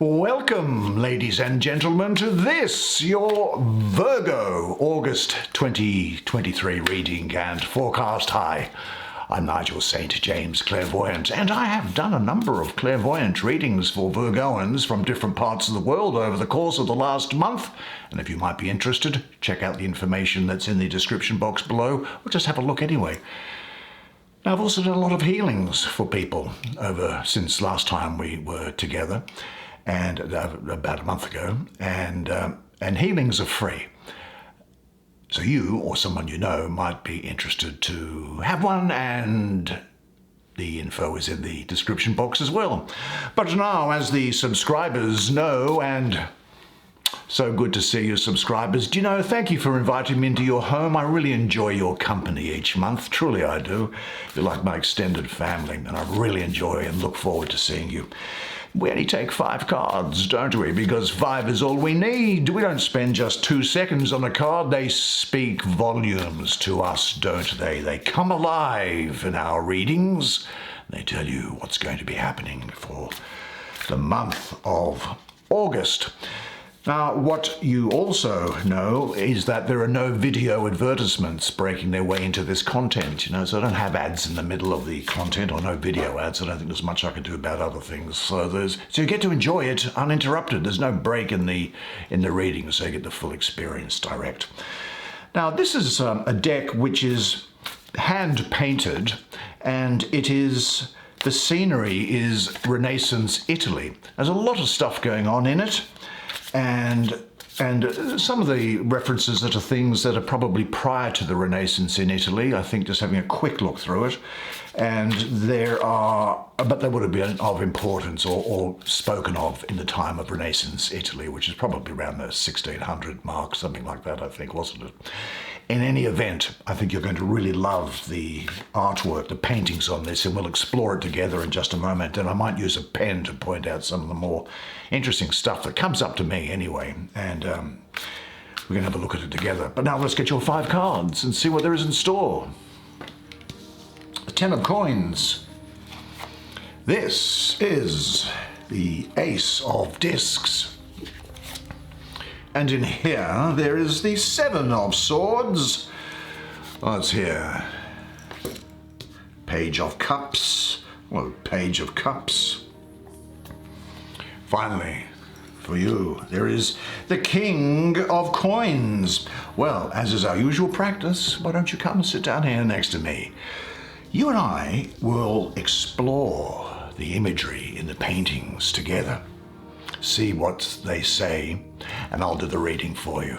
Welcome, ladies and gentlemen, to this, your Virgo August 2023 reading and forecast high. I'm Nigel Saint James, clairvoyant, and I have done a number of clairvoyant readings for Virgoans from different parts of the world over the course of the last month. And if you might be interested, check out the information that's in the description box below, or just have a look anyway. Now, I've also done a lot of healings for people since last time we were together, and about a month ago, and healings are free. So you or someone you know might be interested to have one, and the info is in the description box as well. But now, as the subscribers know, and so good to see you subscribers, thank you for inviting me into your home. I really enjoy your company each month, truly I do. You're like my extended family, and I really enjoy and look forward to seeing you. We only take 5 cards, don't we? Because 5 is all we need. We don't spend just 2 seconds on a card. They speak volumes to us, don't they? They come alive in our readings. They tell you what's going to be happening for the month of August. Now, what you also know is that there are no video advertisements breaking their way into this content, so I don't have ads in the middle of the content, or no video ads. I don't think there's much I can do about other things. So you get to enjoy it uninterrupted. There's no break in the reading, so you get the full experience direct. Now, this is a deck which is hand painted, and the scenery is Renaissance Italy. There's a lot of stuff going on in it. And some of the references are to things that are probably prior to the Renaissance in Italy, I think, just having a quick look through it. And but they would have been of importance or spoken of in the time of Renaissance Italy, which is probably around the 1600 mark, something like that, I think, wasn't it? In any event, I think you're going to really love the artwork, the paintings on this, and we'll explore it together in just a moment. And I might use a pen to point out some of the more interesting stuff that comes up to me anyway. And we're going to have a look at it together. But now let's get your 5 cards and see what there is in store. The 10 of coins. This is the Ace of Discs. And in here, there is the 7 of Swords. What's here? Page of Cups. Well, Page of Cups. Finally, for you, there is the King of Coins. Well, as is our usual practice, why don't you come and sit down here next to me? You and I will explore the imagery in the paintings together. See what they say, and I'll do the reading for you.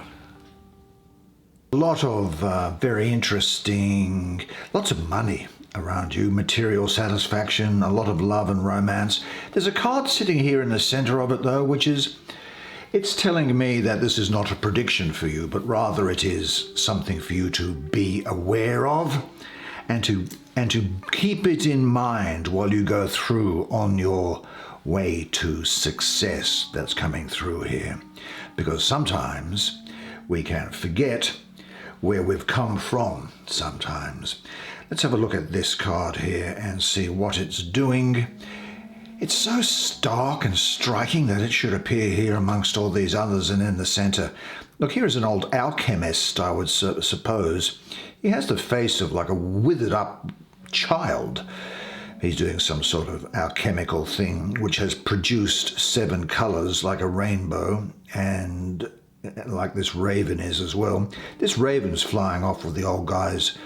A lot of very interesting, lots of money around you, material satisfaction, a lot of love and romance. There's a card sitting here in the center of it, though, it's telling me that this is not a prediction for you, but rather it is something for you to be aware of and to keep it in mind while you go through on your way to success that's coming through here. Because sometimes we can forget where we've come from sometimes. Let's have a look at this card here and see what it's doing. It's so stark and striking that it should appear here amongst all these others and in the center. Look, here is an old alchemist, I would suppose. He has the face of like a withered up child. He's doing some sort of alchemical thing which has produced 7 colors like a rainbow, and like this raven is as well. This raven's flying off with the old guy's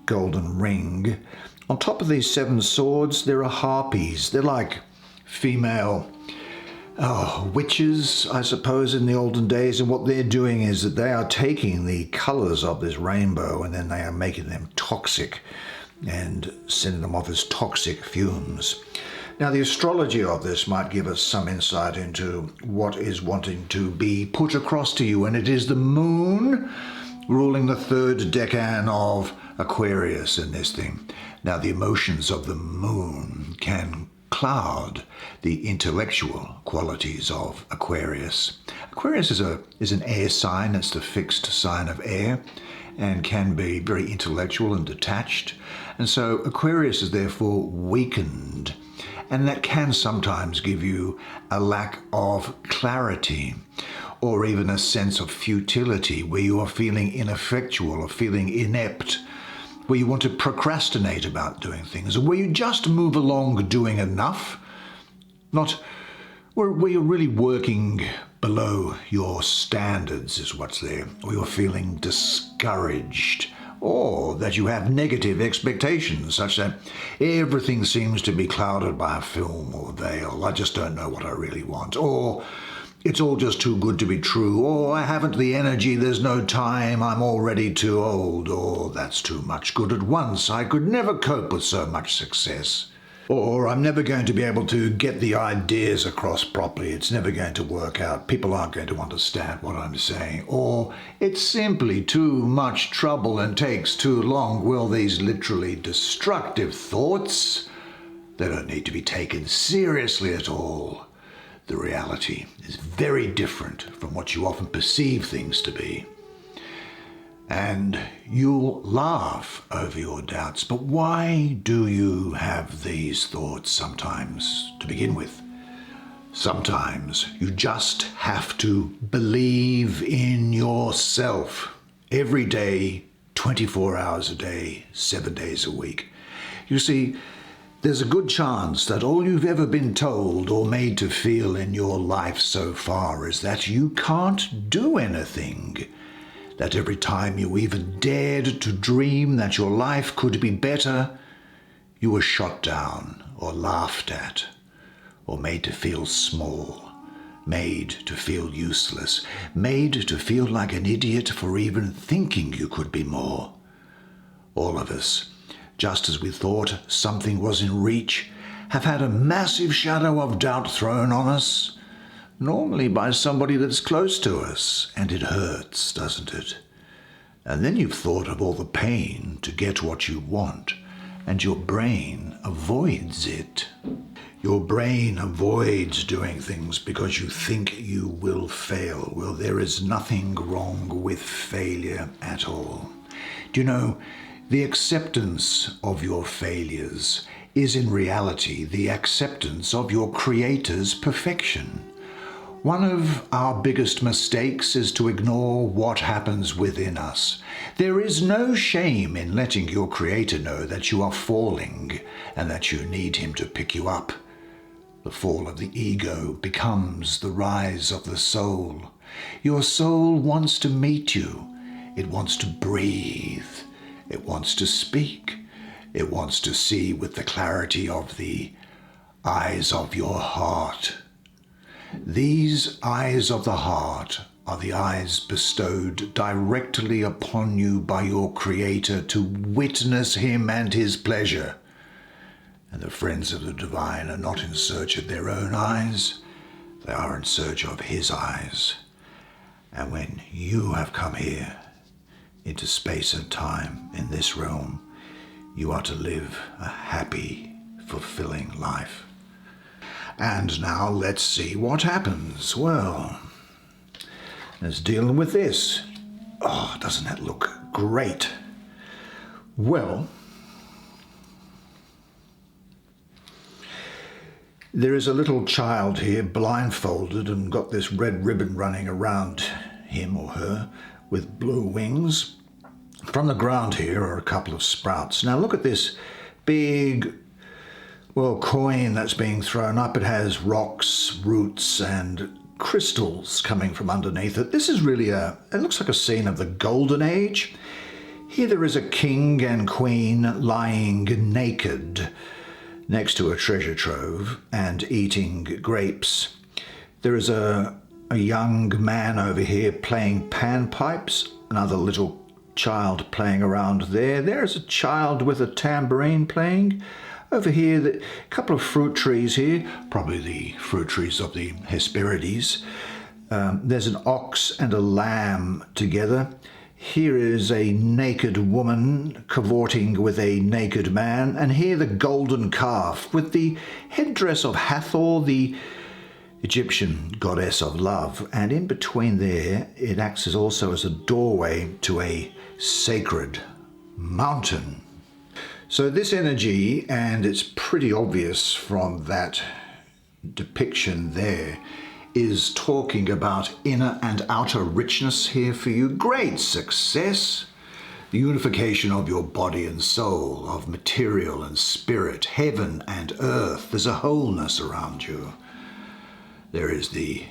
golden ring. On top of these 7 swords, there are harpies. They're like female witches, I suppose, in the olden days. And what they're doing is that they are taking the colors of this rainbow and then they are making them toxic and sending them off as toxic fumes. Now, the astrology of this might give us some insight into what is wanting to be put across to you, and it is the moon ruling the 3rd decan of Aquarius in this thing. Now, the emotions of the moon can cloud the intellectual qualities of Aquarius. Aquarius is an air sign. It's the fixed sign of air and can be very intellectual and detached. And so Aquarius is therefore weakened. And that can sometimes give you a lack of clarity or even a sense of futility where you are feeling ineffectual or feeling inept, where you want to procrastinate about doing things, or where you just move along doing enough, not where you're really working below your standards is what's there, or you're feeling discouraged, or that you have negative expectations, such that everything seems to be clouded by a film or veil. I just don't know what I really want. Or it's all just too good to be true. Or I haven't the energy, there's no time, I'm already too old. Or that's too much good at once, I could never cope with so much success. Or I'm never going to be able to get the ideas across properly. It's never going to work out. People aren't going to understand what I'm saying. Or it's simply too much trouble and takes too long. Well, these literally destructive thoughts, they don't need to be taken seriously at all. The reality is very different from what you often perceive things to be. And you'll laugh over your doubts. But why do you have these thoughts sometimes to begin with? Sometimes you just have to believe in yourself every day, 24 hours a day, 7 days a week. You see, there's a good chance that all you've ever been told or made to feel in your life so far is that you can't do anything. That every time you even dared to dream that your life could be better, you were shot down or laughed at or made to feel small, made to feel useless, made to feel like an idiot for even thinking you could be more. All of us, just as we thought something was in reach, have had a massive shadow of doubt thrown on us, normally by somebody that's close to us, and it hurts, doesn't it? And then you've thought of all the pain to get what you want, and your brain avoids it. Your brain avoids doing things because you think you will fail. Well, there is nothing wrong with failure at all. Do you know, the acceptance of your failures is in reality the acceptance of your Creator's perfection. One of our biggest mistakes is to ignore what happens within us. There is no shame in letting your Creator know that you are falling and that you need Him to pick you up. The fall of the ego becomes the rise of the soul. Your soul wants to meet you. It wants to breathe. It wants to speak. It wants to see with the clarity of the eyes of your heart. These eyes of the heart are the eyes bestowed directly upon you by your Creator to witness Him and His pleasure. And the friends of the divine are not in search of their own eyes, they are in search of His eyes. And when you have come here into space and time in this realm, you are to live a happy, fulfilling life. And now let's see what happens. Well, let's deal with this. Oh, doesn't that look great? Well, there is a little child here blindfolded and got this red ribbon running around him or her with blue wings. From the ground here are a couple of sprouts. Now look at this big coin that's being thrown up. It has rocks, roots, and crystals coming from underneath it. This is really it looks like a scene of the Golden Age. Here there is a king and queen lying naked next to a treasure trove and eating grapes. There is a young man over here playing panpipes, another little child playing around there. There's a child with a tambourine playing. Over here, a couple of fruit trees here, probably the fruit trees of the Hesperides. There's an ox and a lamb together. Here is a naked woman cavorting with a naked man, and here the golden calf with the headdress of Hathor, the Egyptian goddess of love, and in between there it acts also as a doorway to a sacred mountain. So this energy, and it's pretty obvious from that depiction there, is talking about inner and outer richness here for you. Great success. The unification of your body and soul, of material and spirit, heaven and earth. There's a wholeness around you. There is the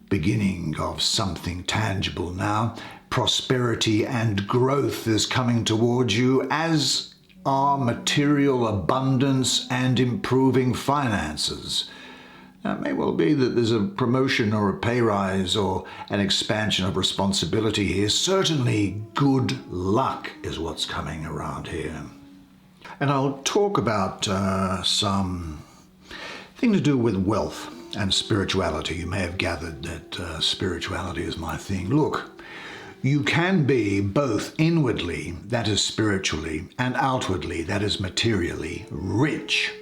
beginning of something tangible now. Prosperity and growth is coming towards you, as are material abundance and improving finances. Now, it may well be that there's a promotion or a pay rise or an expansion of responsibility here. Certainly good luck is what's coming around here. And I'll talk about something to do with wealth and spirituality. You may have gathered that spirituality is my thing. Look, you can be both inwardly, that is spiritually, and outwardly, that is materially, rich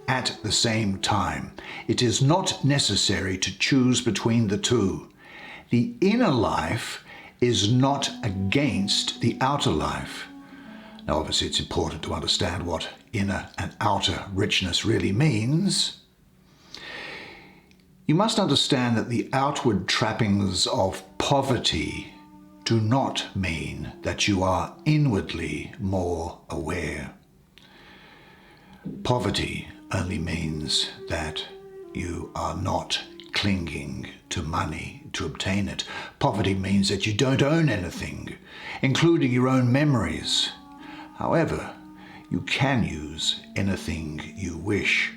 at the same time. It is not necessary to choose between the two. The inner life is not against the outer life. Now, obviously, it's important to understand what inner and outer richness really means. You must understand that the outward trappings of poverty do not mean that you are inwardly more aware. Poverty only means that you are not clinging to money to obtain it. Poverty means that you don't own anything, including your own memories. However, you can use anything you wish.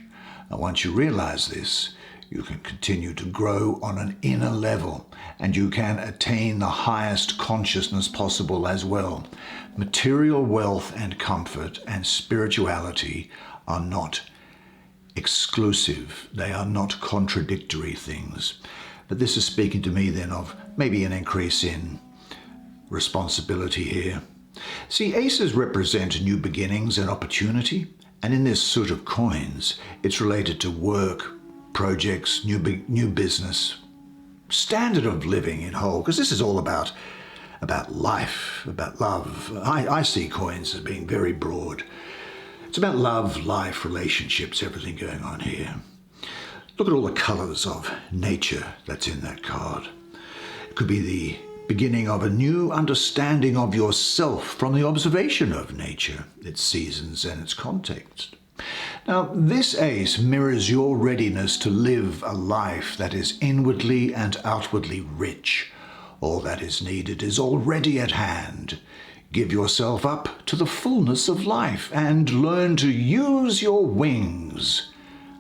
And once you realize this, you can continue to grow on an inner level, and you can attain the highest consciousness possible as well. Material wealth and comfort and spirituality are not exclusive. They are not contradictory things. But this is speaking to me then of maybe an increase in responsibility here. See, aces represent new beginnings and opportunity, and in this suit of coins, it's related to work, projects, new business, standard of living in whole, because this is all about life, about love. I see coins as being very broad. It's about love, life, relationships, everything going on here. Look at all the colours of nature that's in that card. It could be the beginning of a new understanding of yourself from the observation of nature, its seasons and its context. Now, this ace mirrors your readiness to live a life that is inwardly and outwardly rich. All that is needed is already at hand. Give yourself up to the fullness of life and learn to use your wings.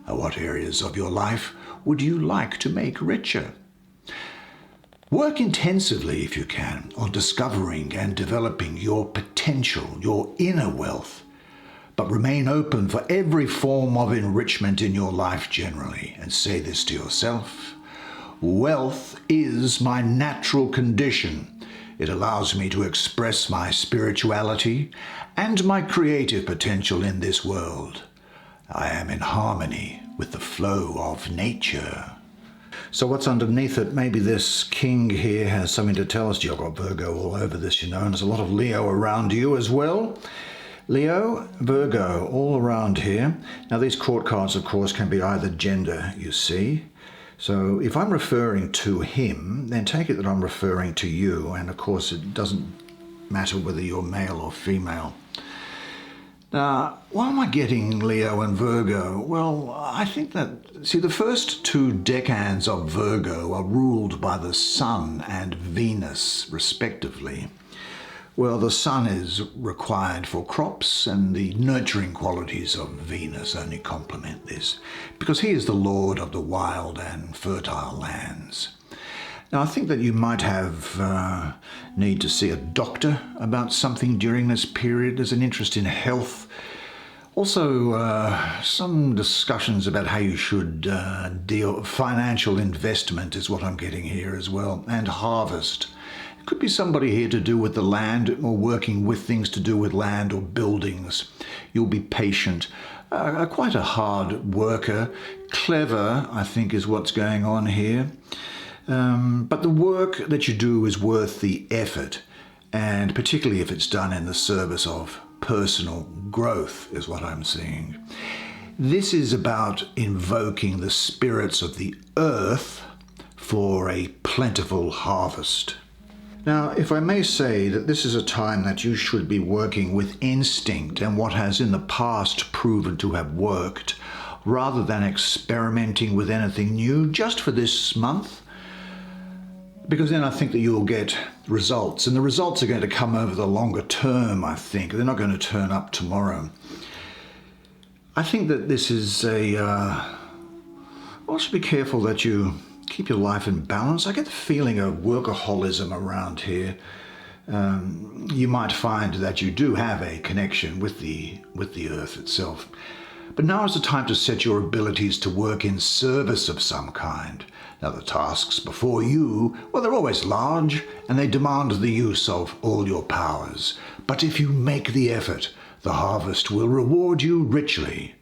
What areas of your life would you like to make richer? Work intensively, if you can, on discovering and developing your potential, your inner wealth, but remain open for every form of enrichment in your life generally, and say this to yourself: wealth is my natural condition. It allows me to express my spirituality and my creative potential in this world. I am in harmony with the flow of nature. So what's underneath it? Maybe this king here has something to tell us. You've got Virgo all over this, you know, and there's a lot of Leo around you as well. Leo, Virgo, all around here. Now these court cards, of course, can be either gender, you see. So if I'm referring to him, then take it that I'm referring to you. And of course, it doesn't matter whether you're male or female. Now, why am I getting Leo and Virgo? Well, I think that, see, the first two decans of Virgo are ruled by the Sun and Venus, respectively. Well, the Sun is required for crops, and the nurturing qualities of Venus only complement this, because he is the lord of the wild and fertile lands. Now, I think that you might have need to see a doctor about something during this period. There's an interest in health. Also, some discussions about how you should deal. Financial investment is what I'm getting here as well, and harvest. Could be somebody here to do with the land or working with things to do with land or buildings. You'll be patient, quite a hard worker, clever, I think is what's going on here. But the work that you do is worth the effort, and particularly if it's done in the service of personal growth is what I'm seeing. This is about invoking the spirits of the earth for a plentiful harvest. Now, if I may say that this is a time that you should be working with instinct and what has in the past proven to have worked, rather than experimenting with anything new just for this month, because then I think that you'll get results, and the results are going to come over the longer term, I think. They're not going to turn up tomorrow. I think that this is also be careful that you keep your life in balance. I get the feeling of workaholism around here. You might find that you do have a connection with the earth itself. But now is the time to set your abilities to work in service of some kind. Now the tasks before you, well, they're always large and they demand the use of all your powers. But if you make the effort, the harvest will reward you richly.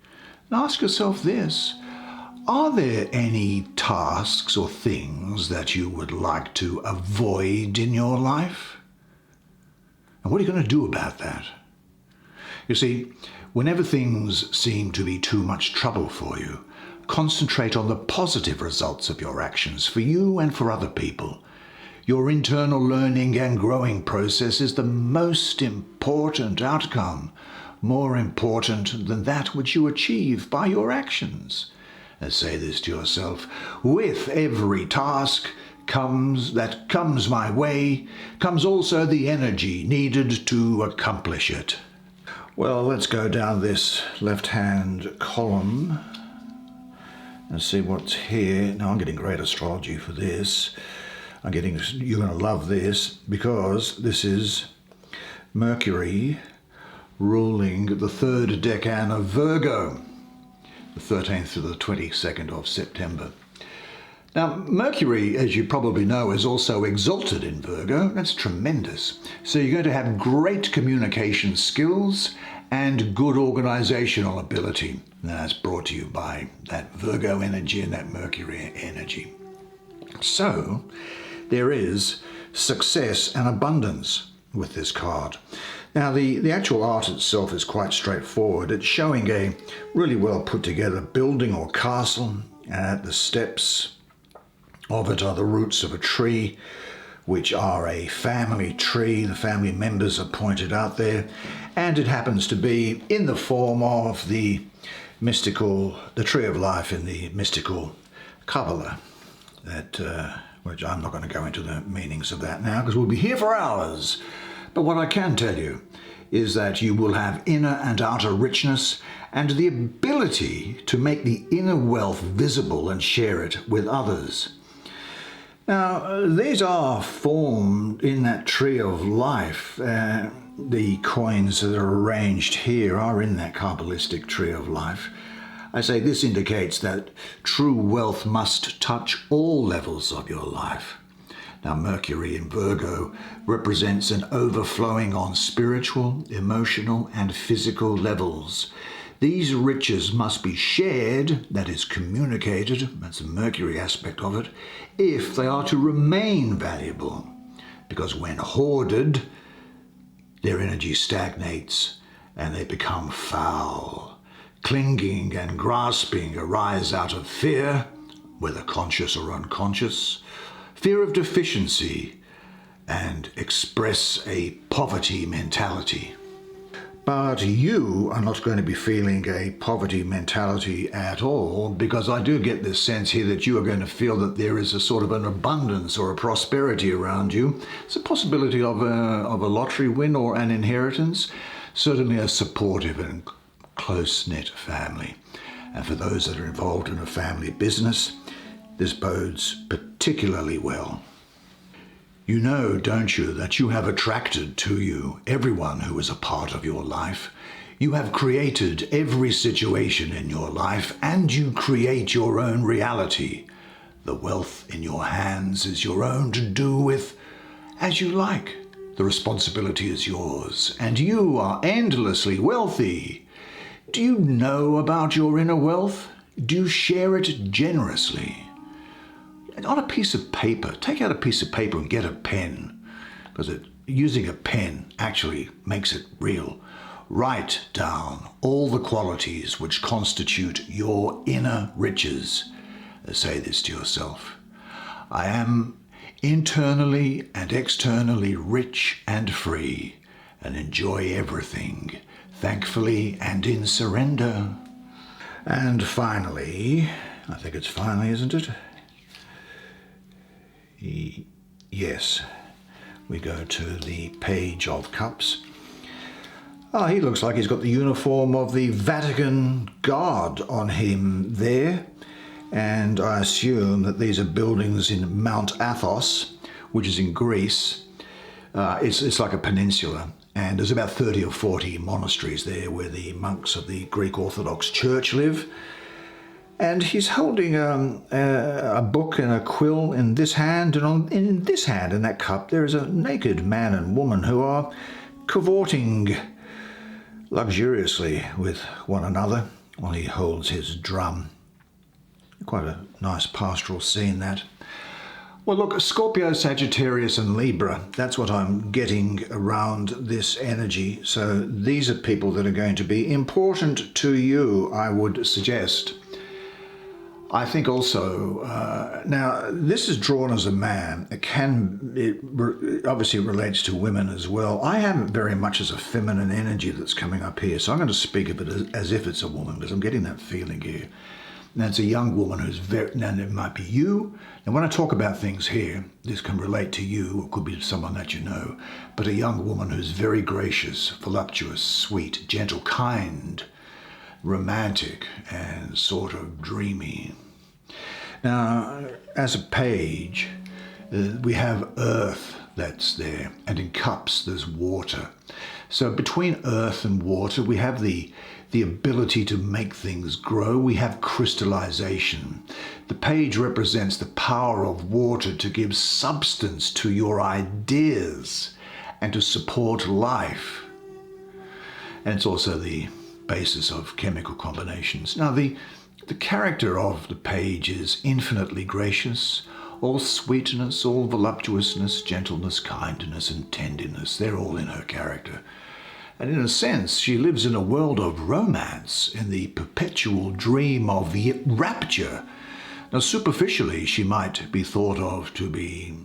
And ask yourself this: are there any tasks or things that you would like to avoid in your life? And what are you going to do about that? You see, whenever things seem to be too much trouble for you, concentrate on the positive results of your actions for you and for other people. Your internal learning and growing process is the most important outcome, more important than that which you achieve by your actions. And say this to yourself: with every task that comes my way, comes also the energy needed to accomplish it. Well, let's go down this left-hand column and see what's here. Now, I'm getting great astrology for this. You're going to love this, because this is Mercury ruling the third decan of Virgo, the 13th to the 22nd of September. Now, Mercury, as you probably know, is also exalted in Virgo. That's tremendous. So you're going to have great communication skills and good organizational ability. Now, that's brought to you by that Virgo energy and that Mercury energy. So there is success and abundance with this card. Now, the actual art itself is quite straightforward. It's showing a really well put together building or castle, and at the steps of it are the roots of a tree, which are a family tree. The family members are pointed out there, and it happens to be in the form of the tree of life in the mystical Kabbalah, which I'm not going to go into the meanings of that now, because we'll be here for hours. But what I can tell you is that you will have inner and outer richness and the ability to make the inner wealth visible and share it with others. Now, these are formed in that tree of life. The coins that are arranged here are in that Kabbalistic tree of life. I say this indicates that true wealth must touch all levels of your life. Now, Mercury in Virgo represents an overflowing on spiritual, emotional, and physical levels. These riches must be shared, that is communicated, that's the Mercury aspect of it, if they are to remain valuable. Because when hoarded, their energy stagnates and they become foul. Clinging and grasping arise out of fear, whether conscious or unconscious, fear of deficiency, and express a poverty mentality. But you are not going to be feeling a poverty mentality at all, because I do get this sense here that you are going to feel that there is a sort of an abundance or a prosperity around you. It's a possibility of a lottery win or an inheritance, certainly a supportive and close-knit family. And for those that are involved in a family business, this bodes particularly well. You know, don't you, that you have attracted to you everyone who is a part of your life. You have created every situation in your life, and you create your own reality. The wealth in your hands is your own to do with as as you like. The responsibility is yours, and you are endlessly wealthy. Do you know about your inner wealth? Do you share it generously? On a piece of paper, take out a piece of paper and get a pen, because using a pen actually makes it real. Write down all the qualities which constitute your inner riches. Say this to yourself. I am internally and externally rich and free, and enjoy everything, thankfully and in surrender. And finally, I think it's finally, isn't it? Yes, we go to the Page of Cups. Oh, he looks like he's got the uniform of the Vatican Guard on him there. And I assume that these are buildings in Mount Athos, which is in Greece. It's like a peninsula. And there's about 30 or 40 monasteries there where the monks of the Greek Orthodox Church live. And he's holding a book and a quill in this hand, and in this hand, in that cup, there is a naked man and woman who are cavorting luxuriously with one another while he holds his drum. Quite a nice pastoral scene, that. Well, look, Scorpio, Sagittarius and Libra, that's what I'm getting around this energy. So these are people that are going to be important to you, I would suggest. I think also, now this is drawn as a man. It obviously relates to women as well. I have it very much as a feminine energy that's coming up here. So I'm going to speak of it as if it's a woman, because I'm getting that feeling here. Now it's a young woman who's and it might be you. And when I talk about things here, this can relate to you, or could be to someone that you know, but a young woman who's very gracious, voluptuous, sweet, gentle, kind, romantic, and sort of dreamy. Now, as a page, we have earth that's there, and in cups there's water. So between earth and water, we have the ability to make things grow. We have crystallization. The page represents the power of water to give substance to your ideas and to support life. And it's also the basis of chemical combinations. Now, the character of the page is infinitely gracious, all sweetness, all voluptuousness, gentleness, kindness, and tenderness. They're all in her character. And in a sense, she lives in a world of romance, in the perpetual dream of rapture. Now, superficially, she might be thought of to be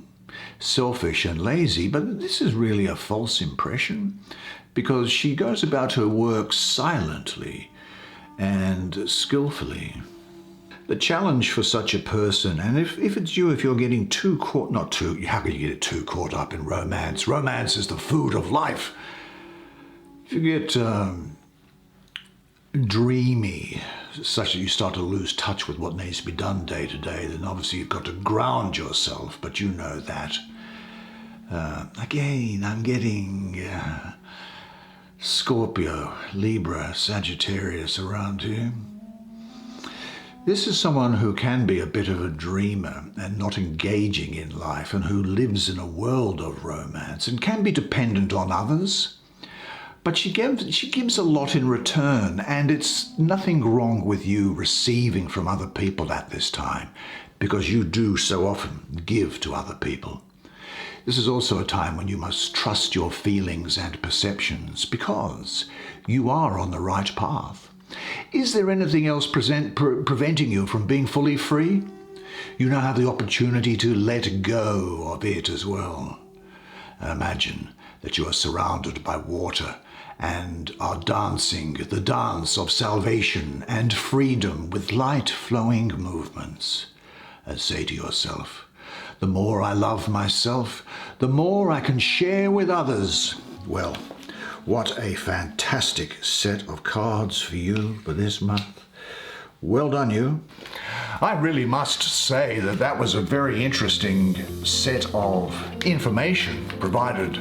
selfish and lazy, but this is really a false impression, because she goes about her work silently and skillfully. The challenge for such a person, and if it's you, if you're getting how can you get too caught up in romance? Romance is the food of life. If you get dreamy, such that you start to lose touch with what needs to be done day to day, then obviously you've got to ground yourself, but you know that. Again, I'm getting Scorpio, Libra, Sagittarius around here. This is someone who can be a bit of a dreamer and not engaging in life, and who lives in a world of romance and can be dependent on others. But she gives a lot in return, and it's nothing wrong with you receiving from other people at this time, because you do so often give to other people. This is also a time when you must trust your feelings and perceptions, because you are on the right path. Is there anything else preventing you from being fully free? You now have the opportunity to let go of it as well. Imagine that you are surrounded by water and are dancing the dance of salvation and freedom with light flowing movements. And say to yourself, the more I love myself, the more I can share with others. Well, what a fantastic set of cards for you for this month. Well done, you. I really must say that was a very interesting set of information provided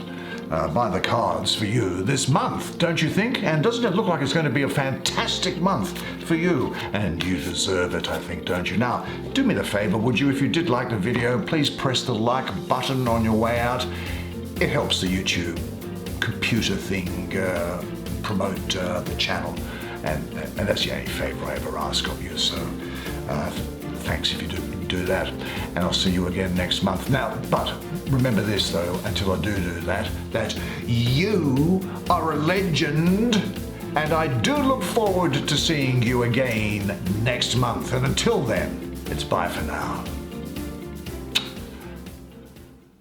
by the cards for you this month, don't you think? And doesn't it look like it's going to be a fantastic month for you? And you deserve it, I think, don't you? Now, do me the favor, would you, if you did like the video, please press the like button on your way out. it helps the YouTube computer thing promote the channel, and that's the only favour I ever ask of you. So thanks if you do that, and I'll see you again next month. Now, but remember this though, until I do that you are a legend, and I do look forward to seeing you again next month. And until then, it's bye for now.